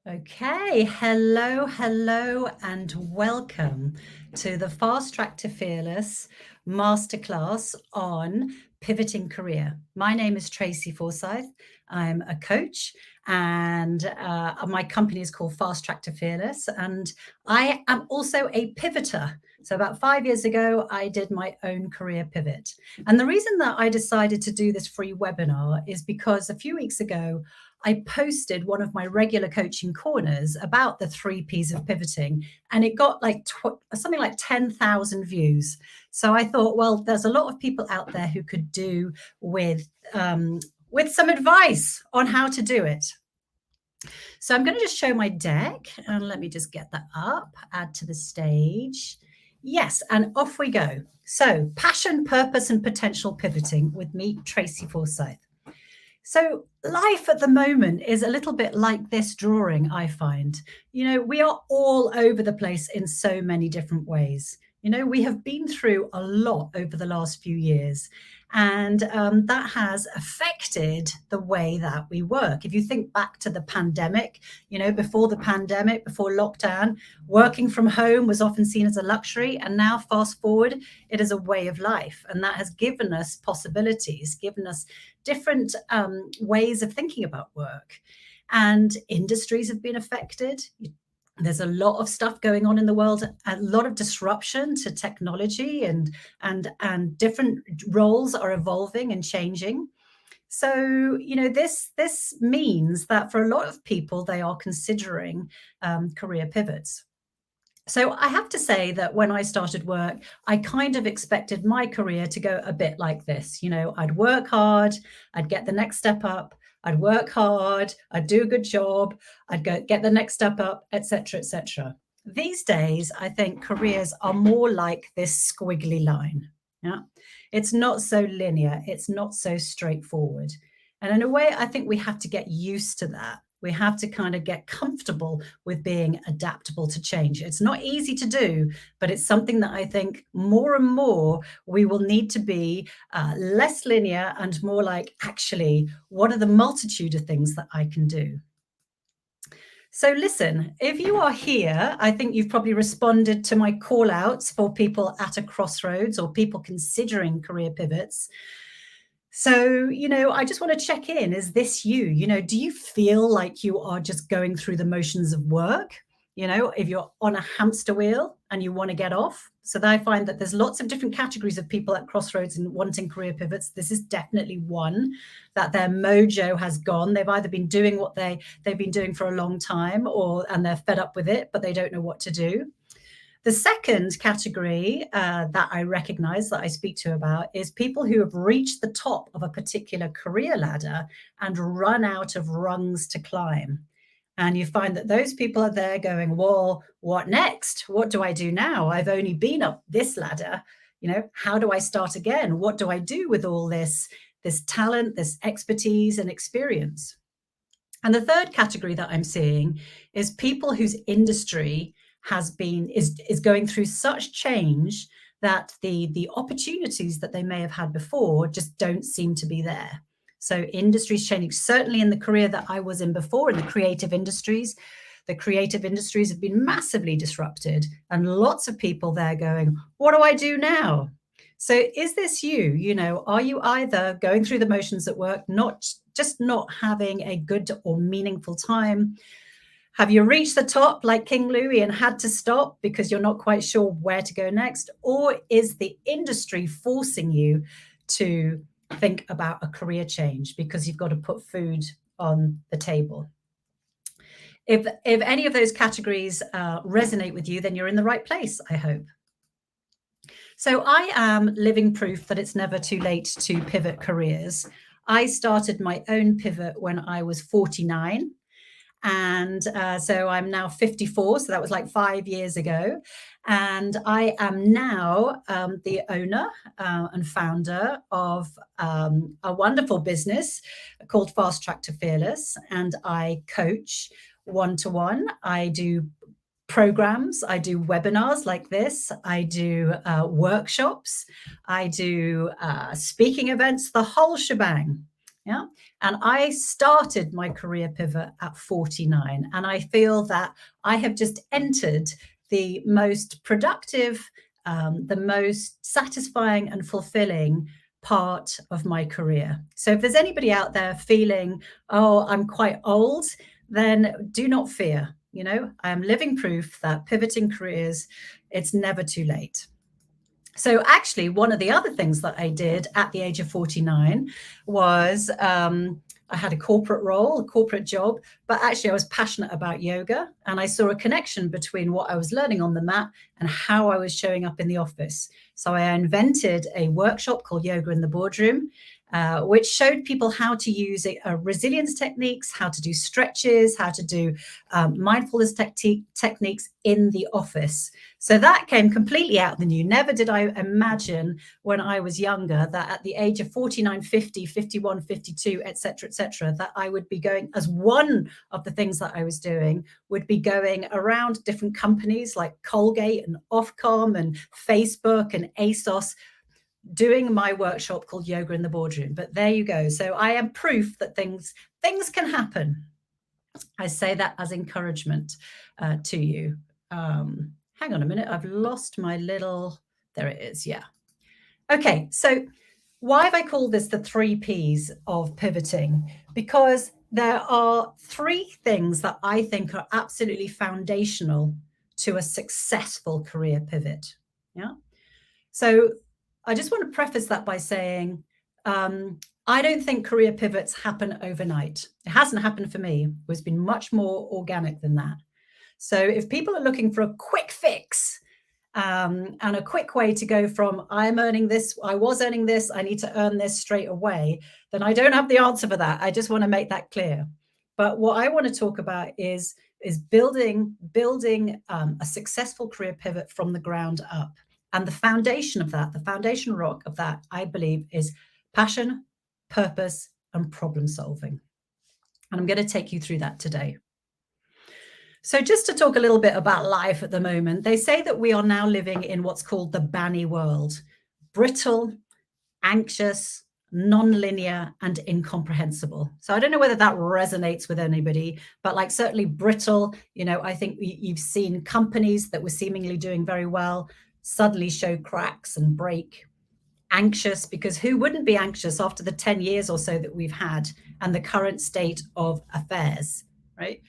Okay, hello, and welcome to the Fast Track to Fearless Masterclass on pivoting career. My name is Tracy Forsyth. I'm a coach, and my company is called Fast Track to Fearless. And I am also a pivoter. So, about 5 years ago, I did my own career pivot. And the reason that I decided to do this free webinar is because a few weeks ago, I posted one of my regular coaching corners about the 3 Ps of pivoting, and it got like something like 10,000 views. So I thought, well, there's a lot of people out there who could do with some advice on how to do it. So I'm going to just show my deck, and let me just get that up, add to the stage. Yes, and off we go. So passion, purpose, and potential pivoting with me, Tracy Forsyth. So life at the moment is a little bit like this drawing, I find. We are all over the place in so many different ways. We have been through a lot over the last few years, and that has affected the way that we work. If you think back to the pandemic, before the pandemic, before lockdown, working from home was often seen as a luxury, and now fast forward, it is a way of life, and that has given us possibilities, given us different ways of thinking about work. And industries have been affected. There's a lot of stuff going on in the world, a lot of disruption to technology, and different roles are evolving and changing. So, this means that for a lot of people, they are considering career pivots. So I have to say that when I started work, I kind of expected my career to go a bit like this. I'd work hard, I'd get the next step up, I'd work hard, I'd do a good job, I'd get the next step up, etc., etc. These days, I think careers are more like this squiggly line. Yeah, it's not so linear, it's not so straightforward. And in a way, I think we have to get used to that. We have to kind of get comfortable with being adaptable to change. It's not easy to do, but it's something that I think more and more we will need to be less linear and more like, actually, what are the multitude of things that I can do? So, listen, if you are here, I think you've probably responded to my call outs for people at a crossroads or people considering career pivots. So, I just want to check in. Is this you? Do you feel like you are just going through the motions of work? If you're on a hamster wheel and you want to get off. So I find that there's lots of different categories of people at crossroads and wanting career pivots. This is definitely one that their mojo has gone. They've either been doing what they've been doing for a long time, and they're fed up with it, but they don't know what to do. The second category that I recognize, that I speak to about, is people who have reached the top of a particular career ladder and run out of rungs to climb. And you find that those people are there going, well, what next? What do I do now? I've only been up this ladder. How do I start again? What do I do with all this talent, this expertise and experience? And the third category that I'm seeing is people whose industry is going through such change that the opportunities that they may have had before just don't seem to be there. So industries changing, certainly in the career that I was in before, in the creative industries. The creative industries have been massively disrupted, and lots of people there going, what do I do now? So is this you? Are you either going through the motions at work, not having a good or meaningful time? Have you reached the top like King Louis and had to stop because you're not quite sure where to go next? Or is the industry forcing you to think about a career change because you've got to put food on the table? If any of those categories resonate with you, then you're in the right place, I hope. So I am living proof that it's never too late to pivot careers. I started my own pivot when I was 49. And so I'm now 54. So that was like 5 years ago. And I am now the owner and founder of a wonderful business called Fast Track to Fearless. And I coach one-to-one. I do programs, I do webinars like this, I do workshops, I do speaking events, the whole shebang. Yeah. And I started my career pivot at 49. And I feel that I have just entered the most productive, the most satisfying and fulfilling part of my career. So if there's anybody out there feeling, oh, I'm quite old, then do not fear. I am living proof that pivoting careers, it's never too late. So actually, one of the other things that I did at the age of 49 was I had a corporate role, a corporate job, but actually I was passionate about yoga, and I saw a connection between what I was learning on the mat and how I was showing up in the office. So I invented a workshop called Yoga in the Boardroom, which showed people how to use resilience techniques, how to do stretches, how to do mindfulness techniques in the office. So that came completely out of the new. Never did I imagine when I was younger that at the age of 49, 50, 51, 52, etc., that I would be going, as one of the things that I was doing, would be going around different companies like Colgate and Ofcom and Facebook and ASOS, doing my workshop called Yoga in the Boardroom. But there you go. So I am proof that things can happen. I say that as encouragement to you. Hang on a minute. I've lost my little, there it is. Yeah. Okay. So why have I called this the 3 Ps of pivoting? Because there are 3 things that I think are absolutely foundational to a successful career pivot. Yeah. So I just want to preface that by saying, I don't think career pivots happen overnight. It hasn't happened for me. It's been much more organic than that. So if people are looking for a quick fix, and a quick way to go from I'm earning this, I was earning this, I need to earn this straight away, then I don't have the answer for that. I just want to make that clear. But what I want to talk about is building a successful career pivot from the ground up. And the foundation of that, the foundation rock of that, I believe, is passion, purpose, and problem solving. And I'm going to take you through that today. So just to talk a little bit about life at the moment, they say that we are now living in what's called the banny world: brittle, anxious, non-linear, and incomprehensible. So I don't know whether that resonates with anybody, but like certainly brittle, I think you've seen companies that were seemingly doing very well suddenly show cracks and break. Anxious, because who wouldn't be anxious after the 10 years or so that we've had and the current state of affairs, right?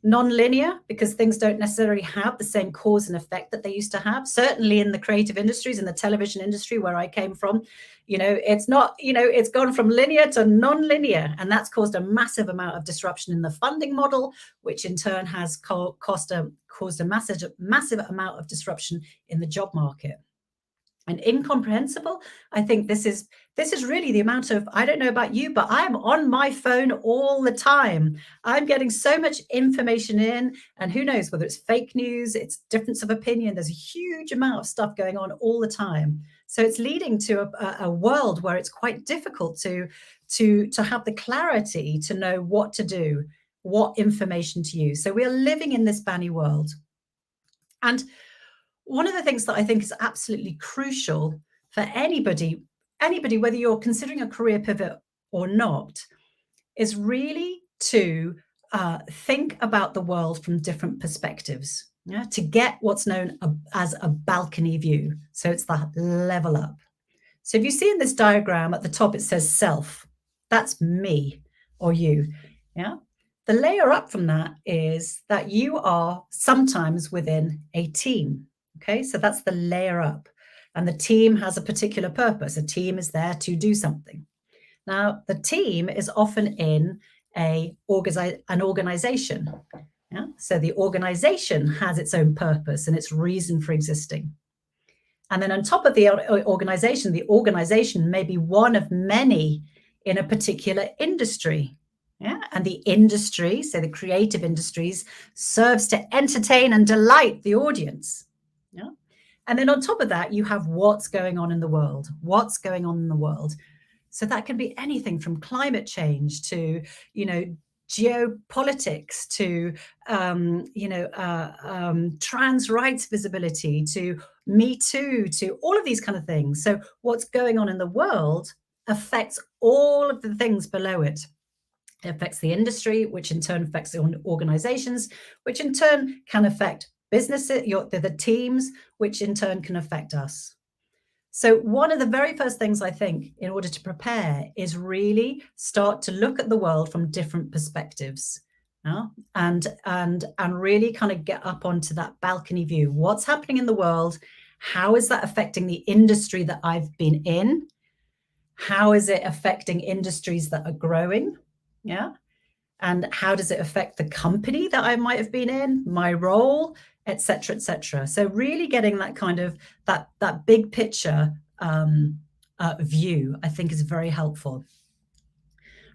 Non-linear, because things don't necessarily have the same cause and effect that they used to have. Certainly in the creative industries, in the television industry where I came from, it's not, it's gone from linear to non-linear, and that's caused a massive amount of disruption in the funding model, which in turn has caused a massive amount of disruption in the job market. And incomprehensible, I think this is really the amount of, I don't know about you, but I am on my phone all the time. I'm getting so much information in, and who knows whether it's fake news, it's difference of opinion. There's a huge amount of stuff going on all the time. So it's leading to a world where it's quite difficult to have the clarity to know what to do, what information to use. So we are living in this banny world. And one of the things that I think is absolutely crucial for anybody, whether you're considering a career pivot or not, is really to think about the world from different perspectives, to get what's known as a balcony view. So it's the level up. So if you see in this diagram at the top, it says self. That's me or you. Yeah. The layer up from that is that you are sometimes within a team. Okay, so that's the layer up. And the team has a particular purpose. A team is there to do something. Now, the team is often in an organization. Yeah? So the organization has its own purpose and its reason for existing. And then on top of the organization may be one of many in a particular industry. Yeah? And the industry, so the creative industries, serves to entertain and delight the audience. Yeah? And then on top of that, you have what's going on in the world. What's going on in the world? So that can be anything from climate change to, geopolitics to, trans rights visibility to Me Too, to all of these kind of things. So what's going on in the world affects all of the things below it. It affects the industry, which in turn affects the organizations, which in turn can affect businesses, the teams, which in turn can affect us. So one of the very first things I think in order to prepare is really start to look at the world from different perspectives. And really kind of get up onto that balcony view. What's happening in the world? How is that affecting the industry that I've been in? How is it affecting industries that are growing? Yeah. And how does it affect the company that I might have been in, my role, et cetera, et cetera. So really getting that kind of that big picture view, I think, is very helpful.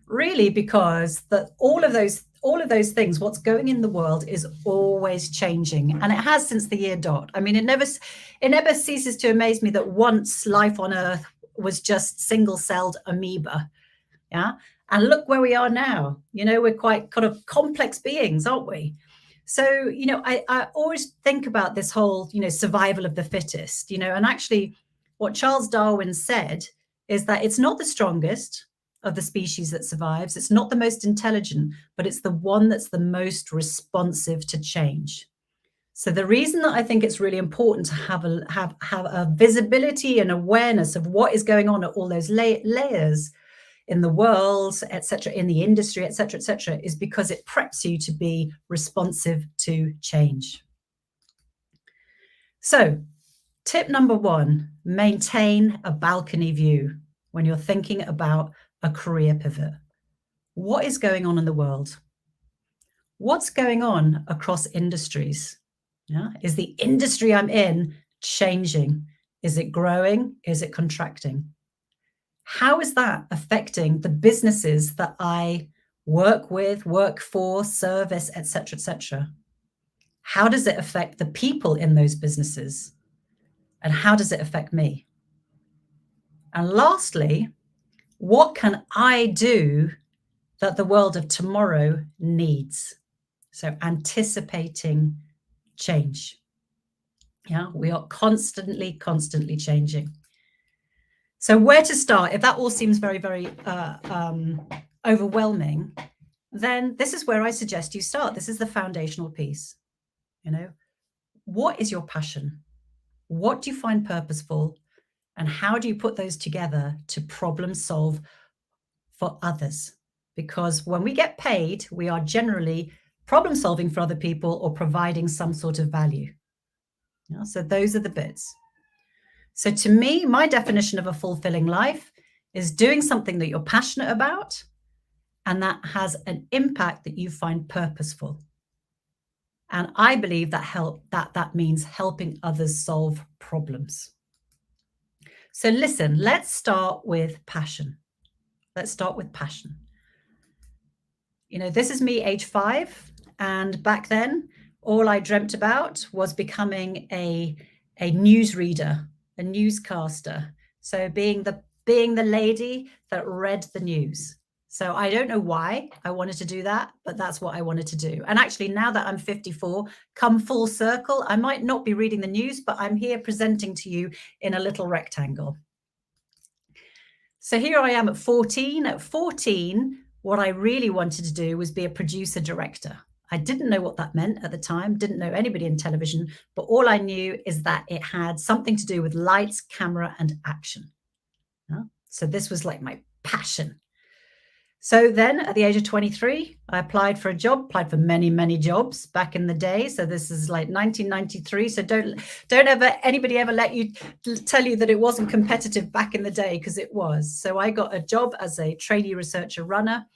Really, because all of those things, what's going in the world is always changing, and it has since the year dot. I mean, it never ceases to amaze me that once life on Earth was just single-celled amoeba. Yeah. And look where we are now. We're quite kind of complex beings, aren't we? So, I always think about this whole, survival of the fittest, and actually what Charles Darwin said is that it's not the strongest of the species that survives. It's not the most intelligent, but it's the one that's the most responsive to change. So the reason that I think it's really important to have a visibility and awareness of what is going on at all those layers in the world, et cetera, in the industry, et cetera, is because it preps you to be responsive to change. So tip number 1, maintain a balcony view when you're thinking about a career pivot. What is going on in the world? What's going on across industries? Yeah? Is the industry I'm in changing? Is it growing? Is it contracting? How is that affecting the businesses that I work with, work for, service, et cetera, How does it affect the people in those businesses? And how does it affect me? And lastly, what can I do that the world of tomorrow needs? So anticipating change. Yeah, we are constantly changing. So where to start? If that all seems very, very overwhelming, then this is where I suggest you start. This is the foundational piece. What is your passion? What do you find purposeful? And how do you put those together to problem solve for others? Because when we get paid, we are generally problem solving for other people or providing some sort of value. So those are the bits. So to me, my definition of a fulfilling life is doing something that you're passionate about and that has an impact that you find purposeful. And I believe that means helping others solve problems. So listen, let's start with passion. Let's start with passion. This is me, age 5. And back then, all I dreamt about was becoming a newsreader, a newscaster. So being the lady that read the news. So I don't know why I wanted to do that, but that's what I wanted to do. And actually, now that I'm 54, come full circle, I might not be reading the news, but I'm here presenting to you in a little rectangle. So here I am at 14. At 14, what I really wanted to do was be a producer director. I didn't know what that meant at the time, didn't know anybody in television, but all I knew is that it had something to do with lights, camera, and action. So this was like my passion. So then at the age of 23, I applied for a job, applied for many, many jobs back in the day. So this is like 1993. So don't anybody ever tell you that it wasn't competitive back in the day, because it was. So I got a job as a trainee researcher runner.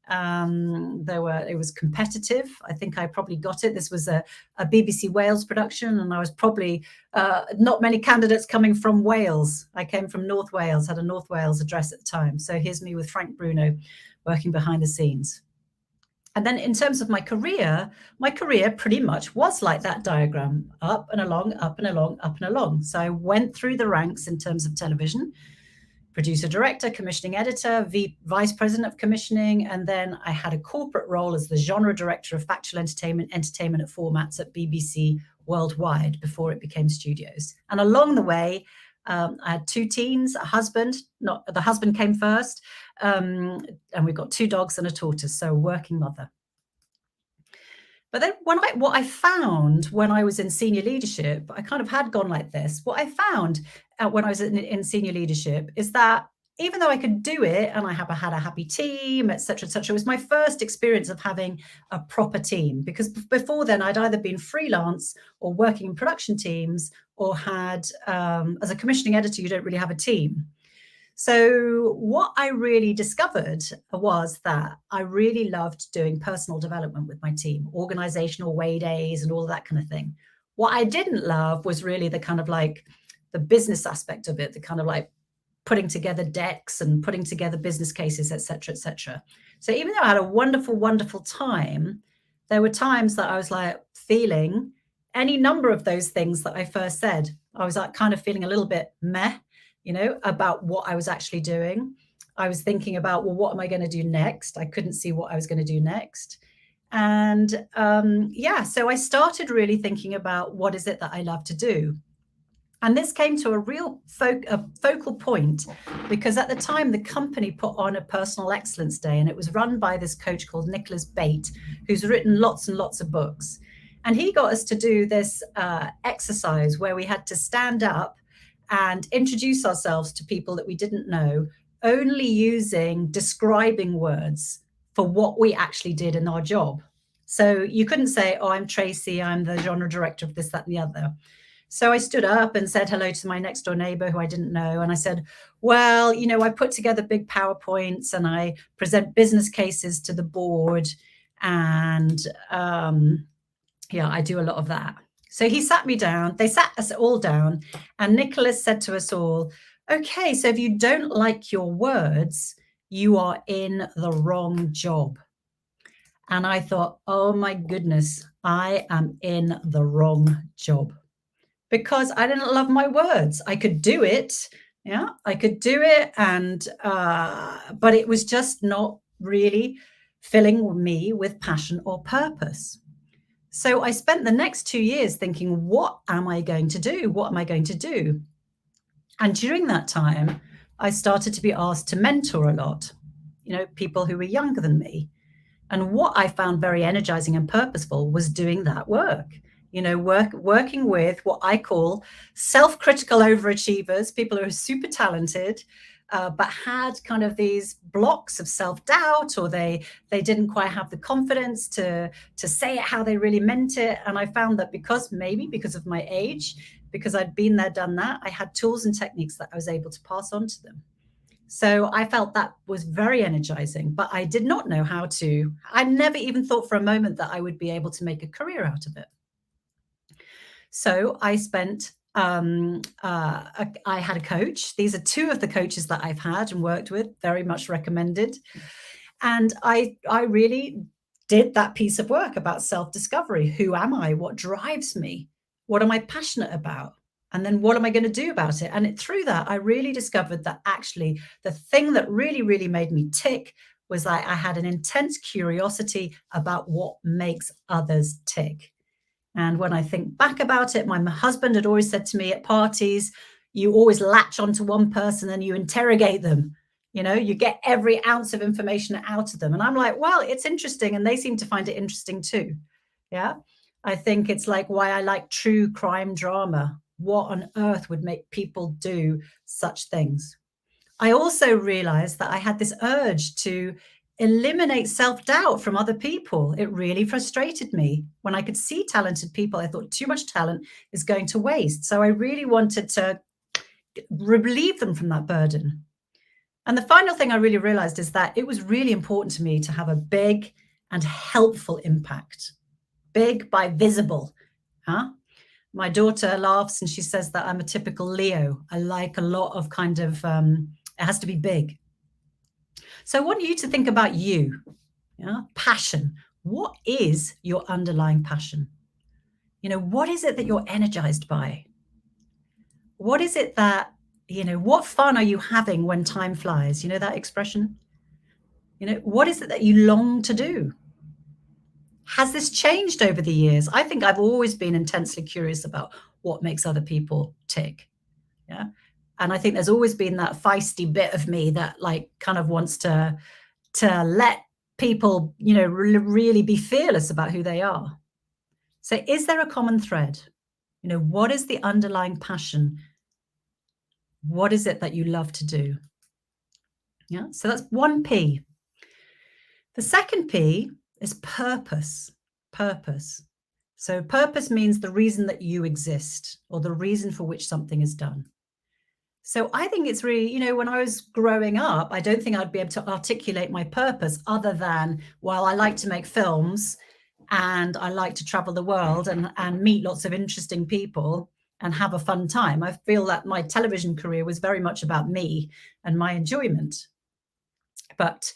It was competitive. I think I probably got it. This was a BBC Wales production, and I was probably not many candidates coming from Wales. I came from North Wales, had a North Wales address at the time. So here's me with Frank Bruno working behind the scenes. And then in terms of my career pretty much was like that diagram, up and along, up and along, up and along. So I went through the ranks in terms of television. Producer, director, commissioning editor, vice president of commissioning, and then I had a corporate role as the genre director of factual entertainment at formats at BBC Worldwide before it became studios. And along the way, I had two teens, a husband. Not the husband came first, and we've got two dogs and a tortoise. So working mother. But then what I found when I was in senior leadership, I kind of had gone like this. What I found when I was in senior leadership is that even though I could do it and had a happy team, et cetera, it was my first experience of having a proper team, because before then I'd either been freelance or working in production teams, or had, as a commissioning editor, you don't really have a team. So, what I really discovered was that I really loved doing personal development with my team, organizational way days, and all that kind of thing. What I didn't love was really the kind of like the business aspect of it, the kind of like putting together decks and putting together business cases, et cetera, et cetera. So, even though I had a wonderful, wonderful time, there were times that I was like feeling any number of those things that I first said. I was like kind of feeling a little bit meh, about what I was actually doing. I was thinking about, well, what am I going to do next? I couldn't see what I was going to do next. And yeah, so I started really thinking about what is it that I love to do. And this came to a real focal point, because at the time the company put on a personal excellence day, and it was run by this coach called Nicholas Bate, who's written lots and lots of books. And he got us to do this exercise where we had to stand up and introduce ourselves to people that we didn't know, only using describing words for what we actually did in our job. So you couldn't say, oh, I'm Tracy, I'm the genre director of this, that, and the other. So I stood up and said hello to my next door neighbor who I didn't know. And I said, well, I put together big PowerPoints and I present business cases to the board. And yeah, I do a lot of that. So he sat me down, they sat us all down, and Nicholas said to us all, okay, so if you don't like your words, you are in the wrong job. And I thought, oh my goodness, I am in the wrong job, because I didn't love my words. I could do it. Yeah, I could do it. And, but it was just not really filling me with passion or purpose. So I spent the next 2 years thinking, what am I going to do? What am I going to do? And during that time, I started to be asked to mentor a lot, people who were younger than me. And what I found very energizing and purposeful was doing that work. Working with what I call self-critical overachievers, people who are super talented, but had kind of these blocks of self-doubt, or they didn't quite have the confidence to say it how they really meant it. And I found that because of my age, because I'd been there, done that, I had tools and techniques that I was able to pass on to them. So I felt that was very energizing, but I did not know how to. I never even thought for a moment that I would be able to make a career out of it. So I spent, I had a coach. These are two of the coaches that I've had and worked with, very much recommended. And I really did that piece of work about self-discovery. Who am I? What drives me? What am I passionate about? And then what am I going to do about it? And through that, I really discovered that actually the thing that really, really made me tick was that I had an intense curiosity about what makes others tick. And when I think back about it, my husband had always said to me at parties, you always latch onto one person and you interrogate them. You get every ounce of information out of them. And I'm like, well, it's interesting. And they seem to find it interesting too. Yeah. I think it's like why I like true crime drama. What on earth would make people do such things? I also realized that I had this urge to eliminate self-doubt from other people. It really frustrated me. When I could see talented people, I thought too much talent is going to waste. So I really wanted to relieve them from that burden. And the final thing I really realized is that it was really important to me to have a big and helpful impact. Big by visible. My daughter laughs and she says that I'm a typical Leo. I like a lot of kind of, it has to be big. So I want you to think about you. Passion. What is your underlying passion? What is it that you're energized by? What is it that, what fun are you having when time flies? That expression? What is it that you long to do? Has this changed over the years? I think I've always been intensely curious about what makes other people tick. Yeah. And I think there's always been that feisty bit of me that like kind of wants to let people, you know, really be fearless about who they are. So is there a common thread? You know, what is the underlying passion? What is it that you love to do? Yeah, so that's one P. The second P is purpose. Purpose. So purpose means the reason that you exist or the reason for which something is done. So I think it's really, you know, when I was growing up, I don't think I'd be able to articulate my purpose other than, well, I like to make films and I like to travel the world and meet lots of interesting people and have a fun time. I feel that my television career was very much about me and my enjoyment. But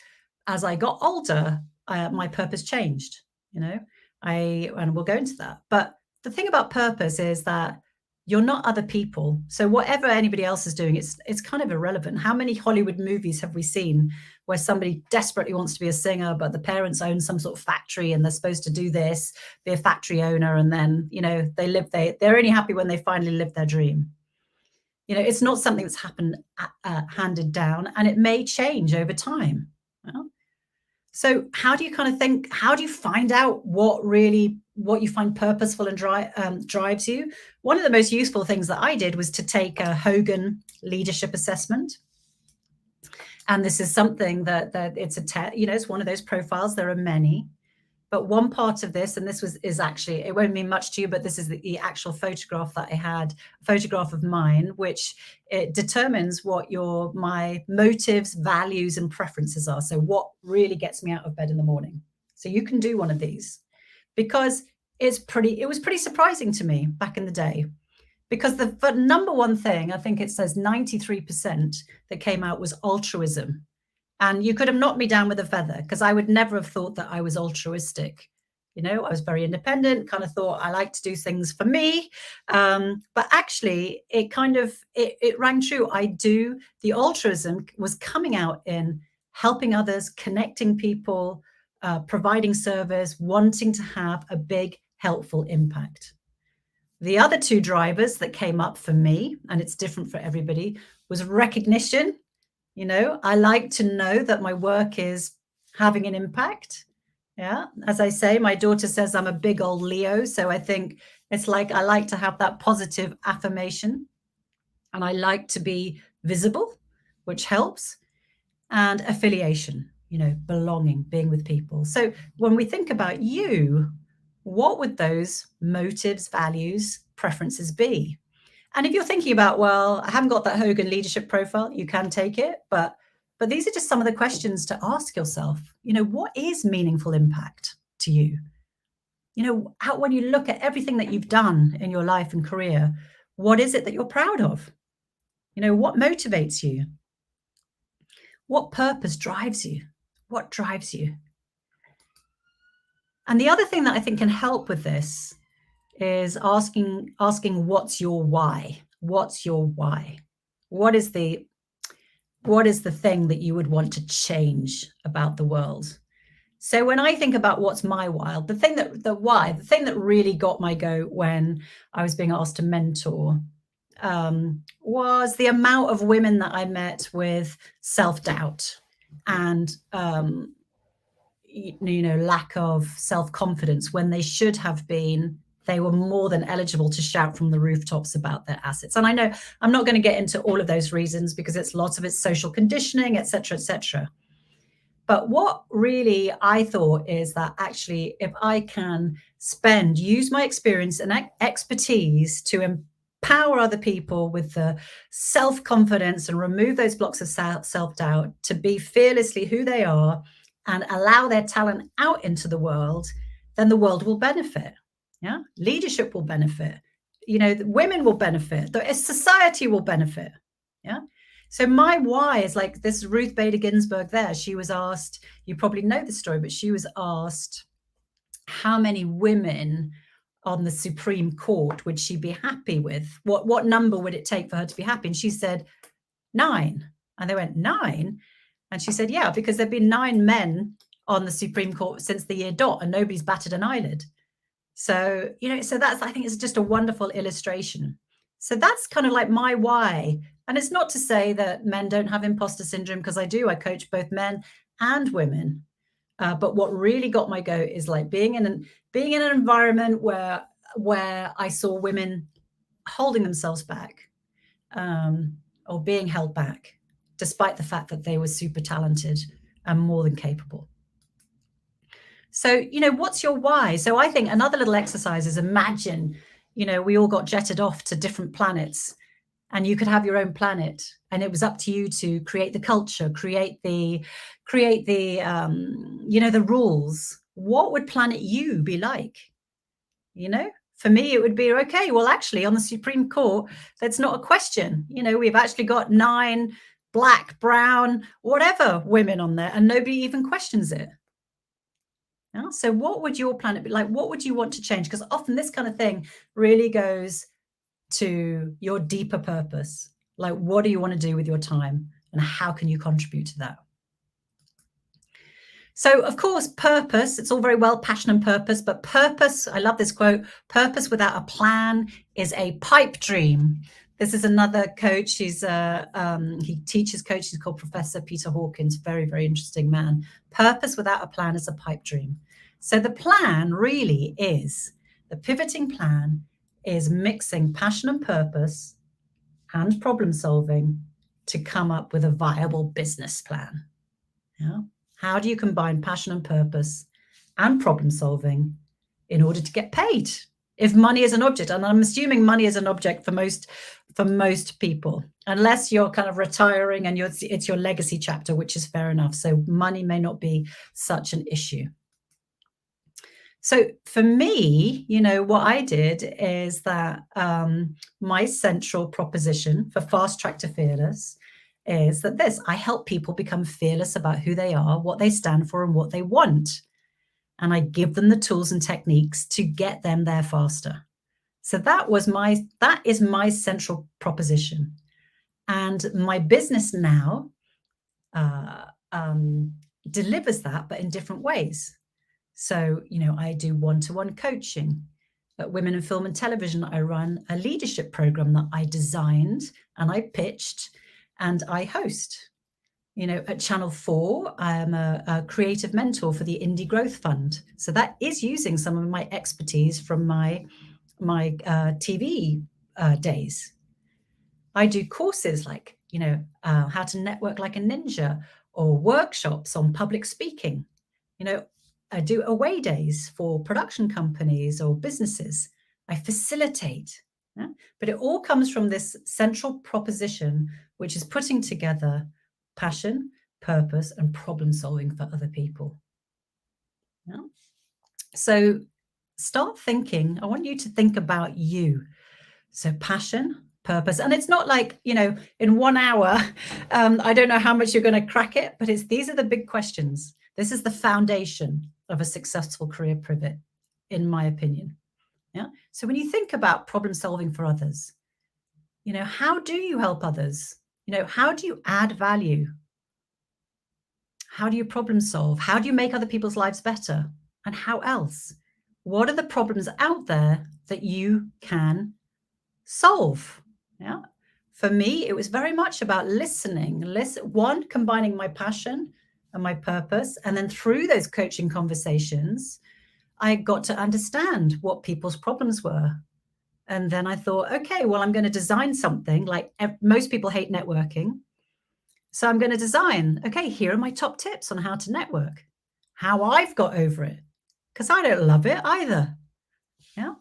as I got older, my purpose changed, you know, and we'll go into that. But the thing about purpose is that you're not other people. So whatever anybody else is doing, it's kind of irrelevant. How many Hollywood movies have we seen where somebody desperately wants to be a singer, but the parents own some sort of factory and they're supposed to do this, be a factory owner, and then, you know, they're only happy when they finally live their dream. You know, it's not something that's happened handed down, and it may change over time. So how do you kind of think, how do you find out what you find purposeful and drives you? One of the most useful things that I did was to take a Hogan leadership assessment. And this is something that it's it's one of those profiles. There are many. But one part of this, and is actually, it won't mean much to you, but this is the actual photograph that I had, a photograph of mine, which it determines what my motives, values, and preferences are. So what really gets me out of bed in the morning. So you can do one of these because it was pretty surprising to me back in the day. Because the number one thing, I think it says 93% that came out was altruism. And you could have knocked me down with a feather because I would never have thought that I was altruistic. You know, I was very independent, kind of thought I like to do things for me. But actually, it rang true. The altruism was coming out in helping others, connecting people, providing service, wanting to have a big, helpful impact. The other two drivers that came up for me, and it's different for everybody, was recognition. You know, I like to know that my work is having an impact. Yeah. As I say, my daughter says I'm a big old Leo. So I think it's like I like to have that positive affirmation. And I like to be visible, which helps. And affiliation, you know, belonging, being with people. So when we think about you, what would those motives, values, preferences be? And if you're thinking about, well, I haven't got that Hogan leadership profile, you can take it. But these are just some of the questions to ask yourself. You know, what is meaningful impact to you? You know, when you look at everything that you've done in your life and career, what is it that you're proud of? You know, what motivates you? What purpose drives you? What drives you? And the other thing that I think can help with this is asking what's your why? What's your why? What is the thing that you would want to change about the world? So when I think about what's my why, the thing that really got my goat when I was being asked to mentor was the amount of women that I met with self-doubt and lack of self-confidence when they were more than eligible to shout from the rooftops about their assets. And I know I'm not going to get into all of those reasons because lots of it's social conditioning, et cetera, et cetera. But what really I thought is that actually, if I can use my experience and expertise to empower other people with the self-confidence and remove those blocks of self-doubt to be fearlessly who they are and allow their talent out into the world, then the world will benefit. Yeah, leadership will benefit. You know, women will benefit. The society will benefit. Yeah. So my why is like this Ruth Bader Ginsburg there. She was asked, you probably know the story, but she was asked how many women on the Supreme Court would she be happy with? What number would it take for her to be happy? And she said 9. And they went, 9? And she said, yeah, because there've been 9 men on the Supreme Court since the year dot, and nobody's batted an eyelid. So, you know, I think it's just a wonderful illustration. So that's kind of like my why And it's not to say that men don't have imposter syndrome, because I do. I coach both men and women. But what really got my goat is like being in an environment where I saw women holding themselves back, or being held back, despite the fact that they were super talented and more than capable. So, what's your why? So I think another little exercise is, imagine, we all got jetted off to different planets, and you could have your own planet, and it was up to you to create the culture, create the the rules. What would planet you be like? For me, it would be, okay, well, actually, on the Supreme Court, that's not a question. We've actually got 9 black, brown, whatever women on there, and nobody even questions it. Yeah? So what would your planet be like? What would you want to change? Because often this kind of thing really goes to your deeper purpose. Like, what do you want to do with your time, and how can you contribute to that? So, of course, purpose, it's all very well, passion and purpose, but purpose, I love this quote, purpose without a plan is a pipe dream. This is another coach. He teaches coaches. He's called Professor Peter Hawkins. Very, very interesting man. Purpose without a plan is a pipe dream. So the plan really is, the pivoting plan is mixing passion and purpose and problem solving to come up with a viable business plan. Yeah. How do you combine passion and purpose and problem solving in order to get paid? If money is an object, and I'm assuming money is an object for most people, unless you're kind of retiring and it's your legacy chapter, which is fair enough. So money may not be such an issue. So for me, what I did is that my central proposition for Fast Track to Fearless is that I help people become fearless about who they are, what they stand for, and what they want. And I give them the tools and techniques to get them there faster. So that is my central proposition. And my business now delivers that, but in different ways. So, I do one-to-one coaching. At Women in Film and Television, I run a leadership program that I designed and I pitched and I host. At Channel 4, I'm a creative mentor for the Indie Growth Fund. So that is using some of my expertise from my TV days. I do courses like, how to network like a ninja, or workshops on public speaking. I do away days for production companies or businesses. I facilitate. Yeah? But it all comes from this central proposition, which is putting together passion, purpose, and problem solving for other people. Yeah? So start thinking. I want you to think about you. So passion, purpose, and it's not like, in 1 hour, I don't know how much you're going to crack it, but these are the big questions. This is the foundation of a successful career pivot, in my opinion. Yeah. So when you think about problem solving for others, how do you help others? How do you add value? How do you problem solve? How do you make other people's lives better? And how else? What are the problems out there that you can solve? Yeah. For me, it was very much about listening. Combining my passion and my purpose. And then through those coaching conversations, I got to understand what people's problems were. And then I thought, okay, well, I'm going to design something. Like most people hate networking. So I'm going to design, okay, here are my top tips on how to network, how I've got over it, because I don't love it either. Yeah.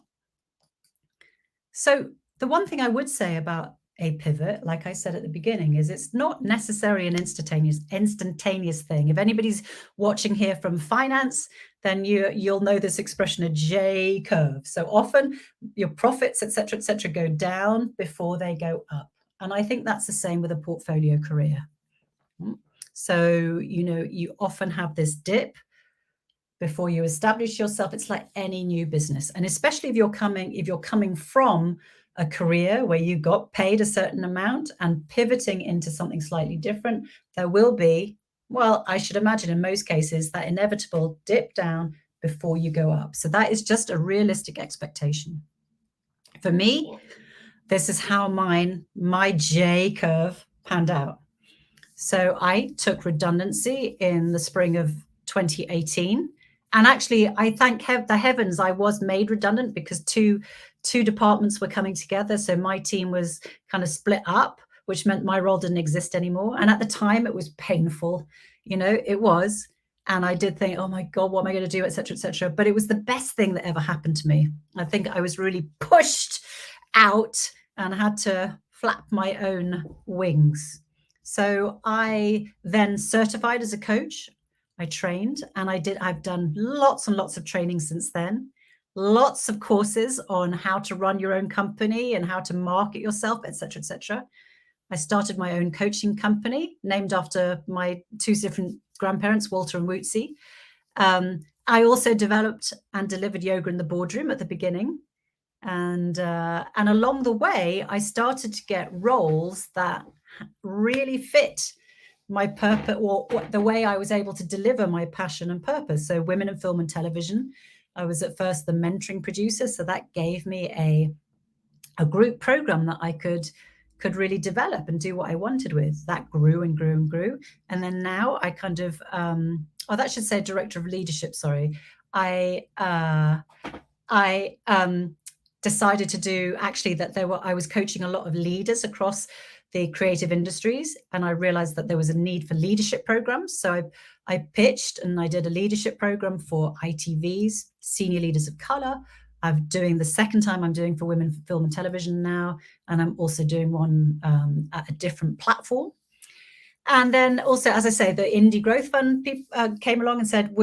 So the one thing I would say about a pivot, like I said at the beginning, is it's not necessarily an instantaneous thing. If anybody's watching here from finance, then you'll know this expression, a J curve. So often your profits, et cetera, go down before they go up. And I think that's the same with a portfolio career. So, you often have this dip before you establish yourself. It's like any new business. And especially if you're coming from a career where you got paid a certain amount and pivoting into something slightly different, there will be, well, I should imagine in most cases, that inevitable dip down before you go up. So that is just a realistic expectation. For me, this is how my J curve panned out. So I took redundancy in the spring of 2018. And actually, I thank the heavens I was made redundant because two departments were coming together. So my team was kind of split up, which meant my role didn't exist anymore. And at the time, it was painful. It was. And I did think, oh my God, what am I going to do, et cetera, et cetera. But it was the best thing that ever happened to me. I think I was really pushed out and had to flap my own wings. So I then certified as a coach. I trained and I've done lots and lots of training since then, lots of courses on how to run your own company and how to market yourself, et cetera, et cetera. I started my own coaching company named after my two different grandparents, Walter and Wootsy. I also developed and delivered yoga in the boardroom at the beginning. And along the way, I started to get roles that really fit my purpose or the way I was able to deliver my passion and purpose. So women in film and television. I was at first the mentoring producer. So that gave me a group program that I could really develop and do what I wanted with. That grew and grew and grew. And then now I kind of, that should say director of leadership, sorry. I decided to do actually that I was coaching a lot of leaders across the creative industries, and I realized that there was a need for leadership programs. So I pitched and I did a leadership program for ITVs, senior leaders of color. I'm doing the second time I'm doing for women for film and television now, and I'm also doing one at a different platform. And then also, as I say, the Indie Growth Fund came along and said,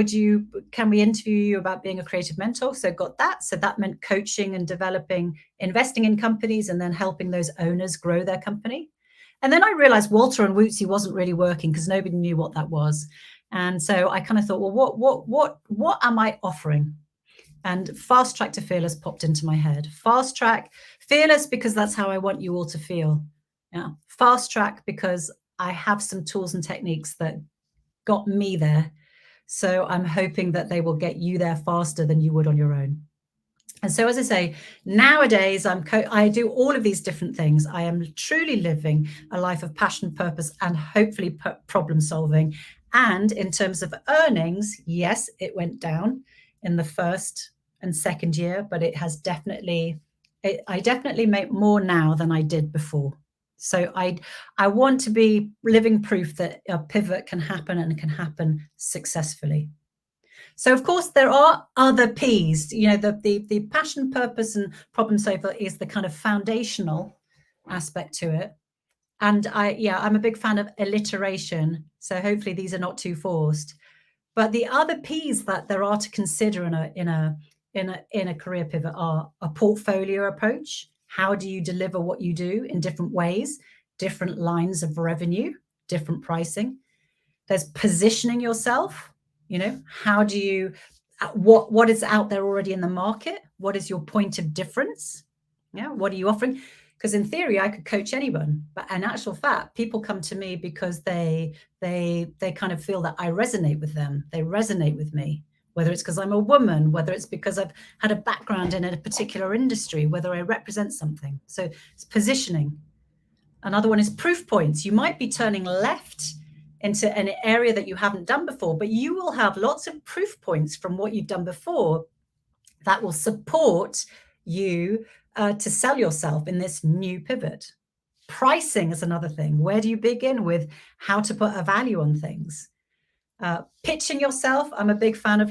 can we interview you about being a creative mentor? So got that. So that meant coaching and developing, investing in companies and then helping those owners grow their company. And then I realized Walter and Wootsy wasn't really working because nobody knew what that was. And so I kind of thought, well, what am I offering? And Fast Track to Fearless popped into my head. Fast Track, Fearless, because that's how I want you all to feel. Yeah. Fast Track, because I have some tools and techniques that got me there. So I'm hoping that they will get you there faster than you would on your own. And so, as I say, nowadays I do all of these different things. I am truly living a life of passion, purpose, and hopefully problem solving. And in terms of earnings, yes, it went down in the first and second year, but it has I definitely make more now than I did before. So I want to be living proof that a pivot can happen and can happen successfully. So of course there are other P's, the passion, purpose, and problem solver is the kind of foundational aspect to it. And I'm a big fan of alliteration. So hopefully these are not too forced. But the other P's that there are to consider in a career pivot are a portfolio approach. How do you deliver what you do in different ways, different lines of revenue, different pricing? There's positioning yourself. How do you, what is out there already in the market? What is your point of difference? Yeah, what are you offering? Because in theory, I could coach anyone, but in actual fact, people come to me because they kind of feel that I resonate with them. They resonate with me, whether it's because I'm a woman, whether it's because I've had a background in a particular industry, whether I represent something. So it's positioning. Another one is proof points. You might be turning left into an area that you haven't done before, but you will have lots of proof points from what you've done before that will support you to sell yourself in this new pivot. Pricing is another thing. Where do you begin with how to put a value on things? Pitching yourself. I'm a big fan of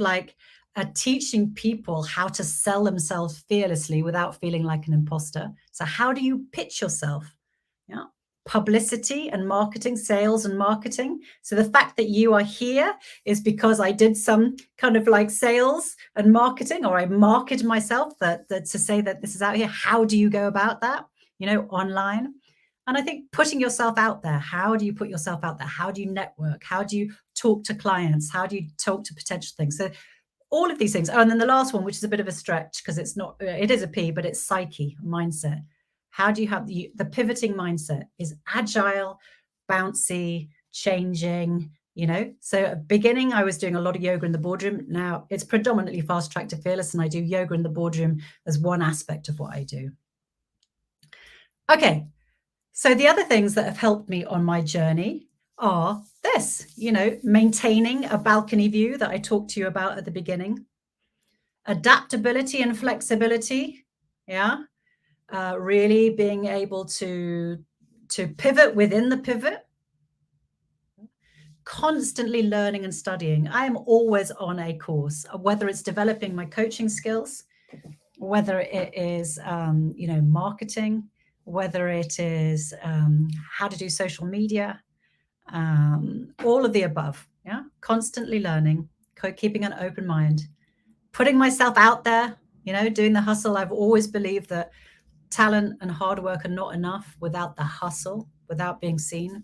teaching people how to sell themselves fearlessly without feeling like an imposter. So how do you pitch yourself? Yeah. Publicity and marketing, sales and marketing. So the fact that you are here is because I did some kind of sales and marketing, or I marketed myself that to say that this is out here. How do you go about that? Online. And I think putting yourself out there. How do you put yourself out there? How do you network? How do you talk to clients? How do you talk to potential things? So all of these things. Oh, and then the last one, which is a bit of a stretch because it is a P, but it's psyche, mindset. How do you have the pivoting mindset is agile, bouncy, changing, So at the beginning, I was doing a lot of yoga in the boardroom. Now it's predominantly Fast Track to Fearless, and I do yoga in the boardroom as one aspect of what I do. Okay. So the other things that have helped me on my journey are this, maintaining a balcony view that I talked to you about at the beginning, adaptability and flexibility. Yeah. Really being able to pivot within the pivot, constantly learning and studying. I am always on a course, whether it's developing my coaching skills, whether it is marketing, whether it is how to do social media, all of the above. Yeah, constantly learning, keeping an open mind, putting myself out there, doing the hustle. I've always believed that talent and hard work are not enough without the hustle, without being seen.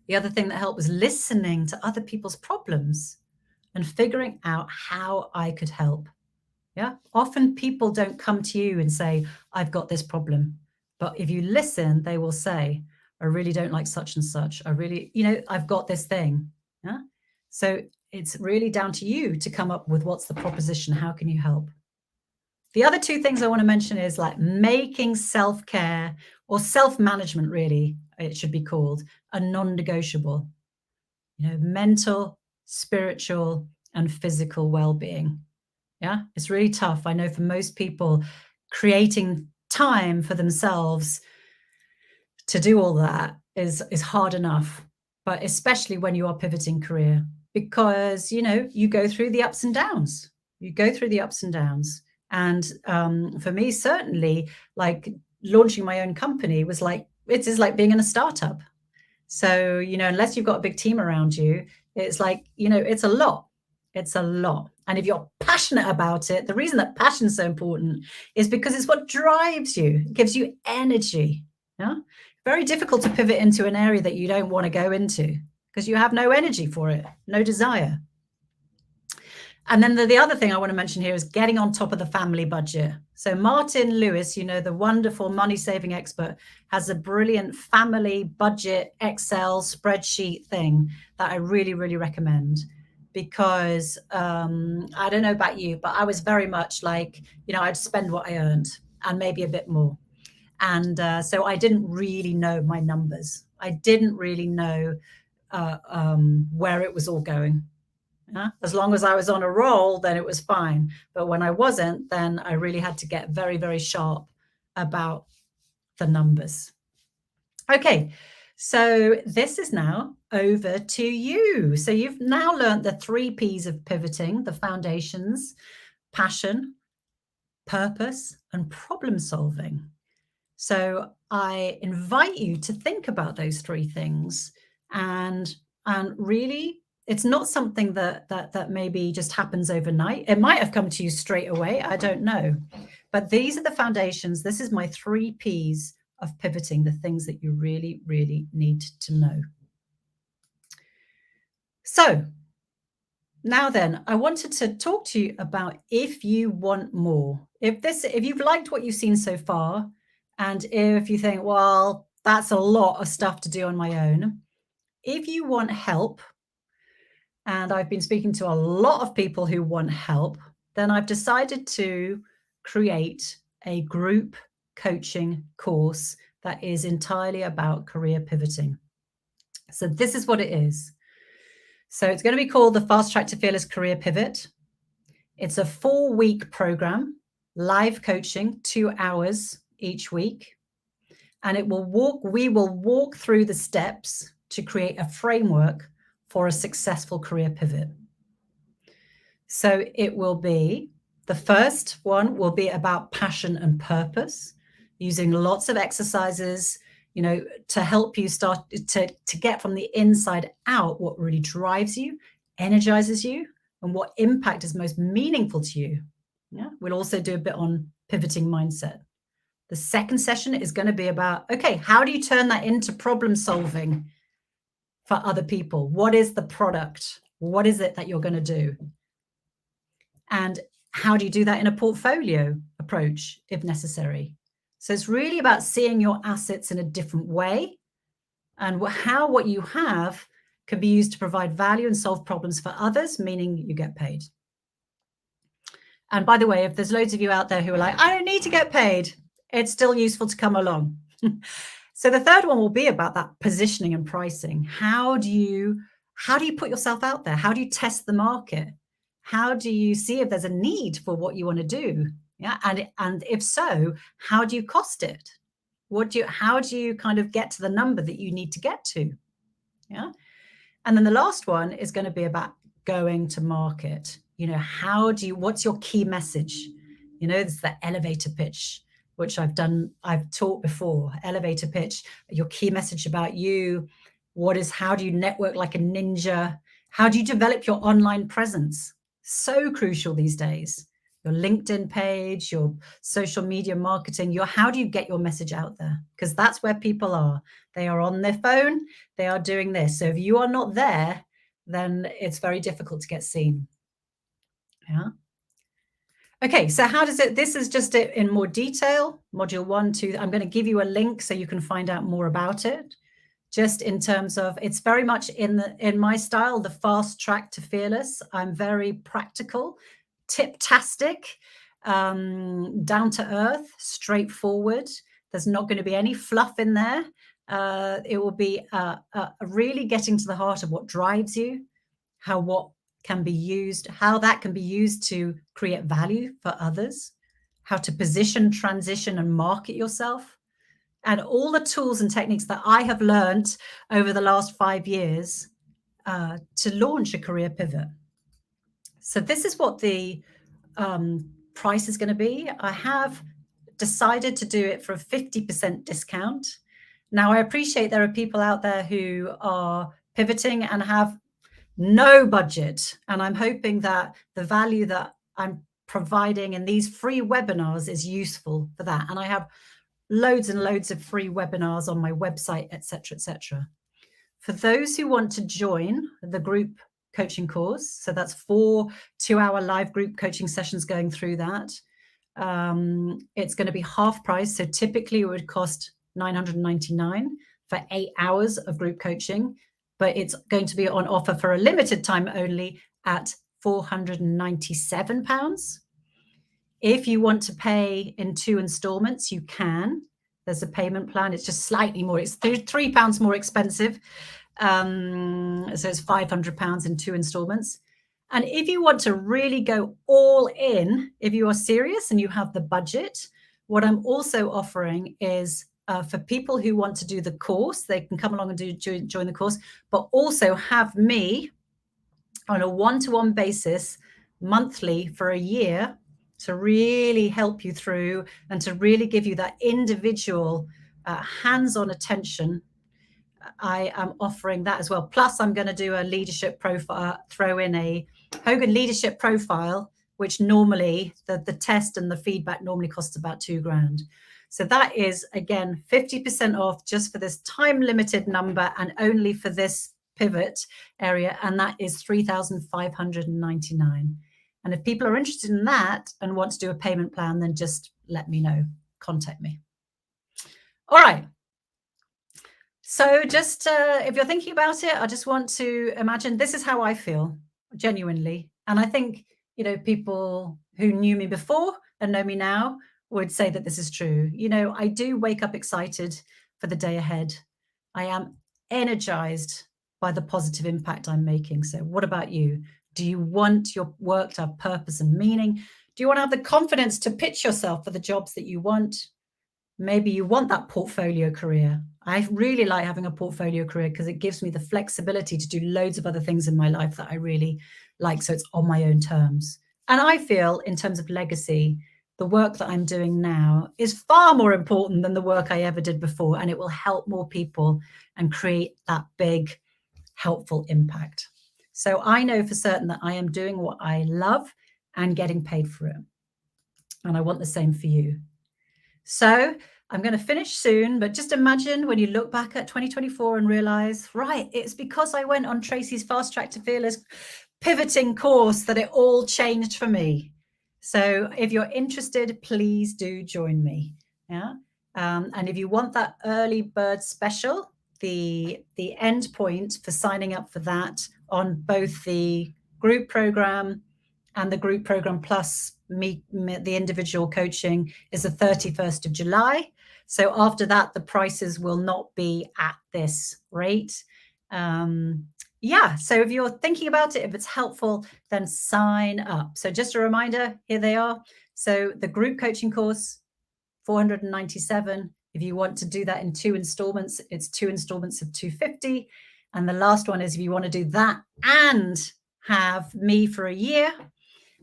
The other thing that helped was listening to other people's problems and figuring out how I could help. Yeah. Often people don't come to you and say, I've got this problem. But if you listen, they will say, I really don't like such and such. I really, I've got this thing. Yeah. So it's really down to you to come up with what's the proposition. How can you help? The other two things I want to mention is like making self-care or self-management, really, it should be called, a non-negotiable, mental, spiritual, and physical well-being. Yeah, it's really tough. I know for most people, creating time for themselves to do all that is hard enough, but especially when you are pivoting career, because you go through the ups and downs. You go through the ups and downs, and for me, certainly, like launching my own company was like it is like being in a startup. So, unless you've got a big team around you, it's like, it's a lot. It's a lot. And if you're passionate about it, the reason that passion is so important is because it's what drives you, it gives you energy. Yeah. Very difficult to pivot into an area that you don't want to go into because you have no energy for it, no desire. And then the other thing I want to mention here is getting on top of the family budget. So Martin Lewis, the wonderful money-saving expert, has a brilliant family budget Excel spreadsheet thing that I really, really recommend. Because I don't know about you, but I was very much like, I'd spend what I earned and maybe a bit more. And so I didn't really know my numbers. I didn't really know where it was all going. As long as I was on a roll, then it was fine. But when I wasn't, then I really had to get very, very sharp about the numbers. Okay, so this is now over to you. So you've now learned the 3 P's of pivoting, the foundations, passion, purpose, and problem solving. So I invite you to think about those 3 things and really it's not something that maybe just happens overnight. It might have come to you straight away, I don't know. But these are the foundations. This is my 3 P's of pivoting, the things that you really, really need to know. So now then, I wanted to talk to you about if you want more. If you've liked what you've seen so far, and if you think, well, that's a lot of stuff to do on my own, if you want help, and I've been speaking to a lot of people who want help, then I've decided to create a group coaching course that is entirely about career pivoting. So this is what it is. So it's going to be called the Fast Track to Fearless Career Pivot. It's a 4-week program, live coaching, 2 hours each week. And we will walk through the steps to create a framework for a successful career pivot. So it will be, the first one will be about passion and purpose, using lots of exercises, to help you start to get from the inside out what really drives you, energizes you, and what impact is most meaningful to you. Yeah, we'll also do a bit on pivoting mindset. The second session is going to be about, okay, how do you turn that into problem solving for other people? What is the product? What is it that you're going to do? And how do you do that in a portfolio approach if necessary? So it's really about seeing your assets in a different way and how what you have can be used to provide value and solve problems for others, meaning you get paid. And by the way, if there's loads of you out there who are like, I don't need to get paid, it's still useful to come along. So the third one will be about that positioning and pricing. How do you put yourself out there? How do you test the market? How do you see if there's a need for what you want to do? Yeah, and if so, how do you cost it? How do you kind of get to the number that you need to get to? Yeah. And then the last one is going to be about going to market. What's your key message? This is the elevator pitch, which I've taught before. Elevator pitch, your key message about you. How do you network like a ninja? How do you develop your online presence? So crucial these days. Your LinkedIn page, your social media marketing, how do you get your message out there? Because that's where people are. They are on their phone, they are doing this. So if you are not there, then it's very difficult to get seen. Yeah. Okay, so this is just it in more detail. Module 1, 2, I'm going to give you a link so you can find out more about it. Just in terms of, it's very much in my style, the fast track to fearless. I'm very practical, tip-tastic, down to earth, straightforward. There's not going to be any fluff in there. It will be really getting to the heart of what drives you, how that can be used to create value for others, how to position, transition, and market yourself, and all the tools and techniques that I have learned over the last 5 years to launch a career pivot. So this is what the price is going to be. I have decided to do it for a 50% discount. Now, I appreciate there are people out there who are pivoting and have no budget, and I'm hoping that the value that I'm providing in these free webinars is useful for that. And I have loads and loads of free webinars on my website, etc., etc. For those who want to join the group coaching course, so that's 4 2-hour live group coaching sessions going through that, it's going to be half price. So typically it would cost $999 for 8 hours of group coaching, but it's going to be on offer for a limited time only at £497. If you want to pay in 2 installments, you can. There's a payment plan. It's just slightly more. It's £3 more expensive. So it's £500 in 2 installments. And if you want to really go all in, if you are serious and you have the budget, what I'm also offering is for people who want to do the course, they can come along and join the course, but also have me on a one-to-one basis monthly for a year to really help you through and to really give you that individual hands-on attention. I am offering that as well. Plus, I'm going to do a leadership profile, throw in a Hogan leadership profile, which normally the test and the feedback normally costs about $2,000. So that is, again, 50% off just for this time limited number and only for this pivot area. And that is $3,599. And if people are interested in that and want to do a payment plan, then just let me know, contact me. All right. So just if you're thinking about it, I just want to imagine this is how I feel genuinely. And I think, people who knew me before and know me now would say that this is true. I do wake up excited for the day ahead. I am energized by the positive impact I'm making. So what about you? Do you want your work to have purpose and meaning? Do you want to have the confidence to pitch yourself for the jobs that you want? Maybe you want that portfolio career. I really like having a portfolio career because it gives me the flexibility to do loads of other things in my life that I really like. So it's on my own terms. And I feel in terms of legacy, the work that I'm doing now is far more important than the work I ever did before. And it will help more people and create that big, helpful impact. So I know for certain that I am doing what I love and getting paid for it. And I want the same for you. So I'm going to finish soon, but just imagine when you look back at 2024 and realize, right, it's because I went on Tracy's Fast Track to Fearless pivoting course that it all changed for me. So if you're interested, please do join me. Yeah. And if you want that early bird special, the end point for signing up for that on both the group program and the group program plus the individual coaching is the 31st of July. So after that, the prices will not be at this rate. Yeah, so if you're thinking about it, if it's helpful, then sign up. So just a reminder, here they are. So the group coaching course, 497. If you want to do that in 2 installments, it's 2 installments of 250. And the last one is if you want to do that and have me for a year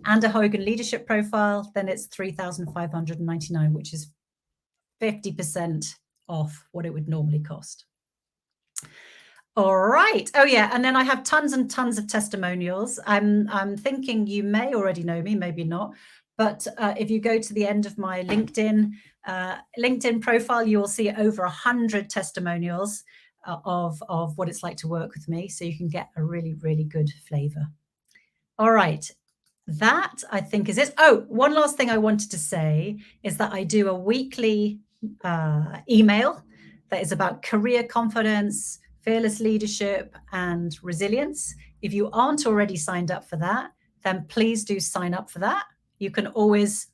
and a Hogan leadership profile, then it's 3,599, which is 50% off what it would normally cost. All right. Oh yeah, and then I have tons and tons of testimonials. I'm thinking you may already know me, maybe not, but if you go to the end of my LinkedIn profile, you will see over 100 testimonials of what it's like to work with me, so you can get a really, really good flavor. All right. That I think is it. Oh, one last thing I wanted to say is that I do a weekly email that is about career confidence, fearless leadership, and resilience. If you aren't already signed up for that, then please do sign up for that. You can always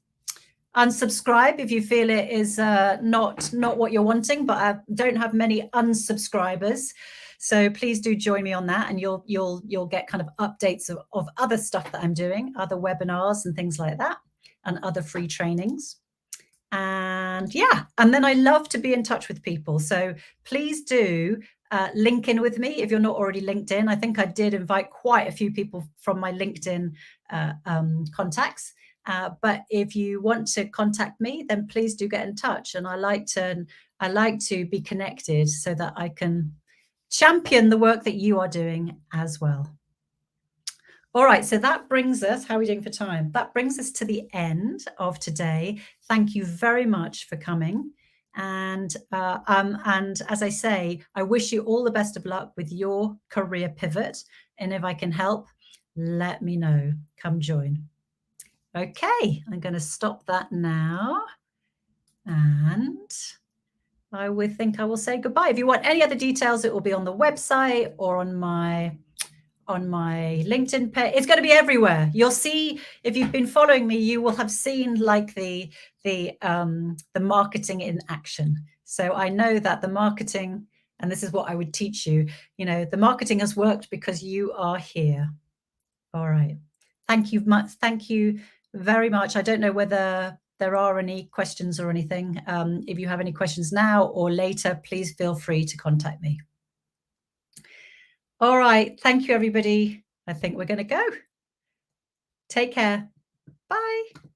unsubscribe if you feel it is not what you're wanting, but I don't have many unsubscribers. So please do join me on that, and you'll get kind of updates of other stuff that I'm doing, other webinars and things like that, and other free trainings. And yeah, and then I love to be in touch with people. So please do link in with me if you're not already linked in. I think I did invite quite a few people from my LinkedIn contacts. But if you want to contact me, then please do get in touch. And I like to be connected so that I can champion the work that you are doing as well. All right, so that brings us, how are we doing for time? That brings us to the end of today. Thank you very much for coming. And as I say, I wish you all the best of luck with your career pivot. And if I can help, let me know. Come join. Okay, I'm going to stop that now. And I would think I will say goodbye. If you want any other details, it will be on the website or on my LinkedIn page. It's going to be everywhere. You'll see, if you've been following me, you will have seen like the marketing in action. So I know that the marketing, and this is what I would teach you, the marketing has worked because you are here. All right. Thank you much. Thank you very much. I don't know whether there are any questions or anything. If you have any questions now or later, please feel free to contact me. All right. Thank you, everybody. I think we're going to go. Take care. Bye.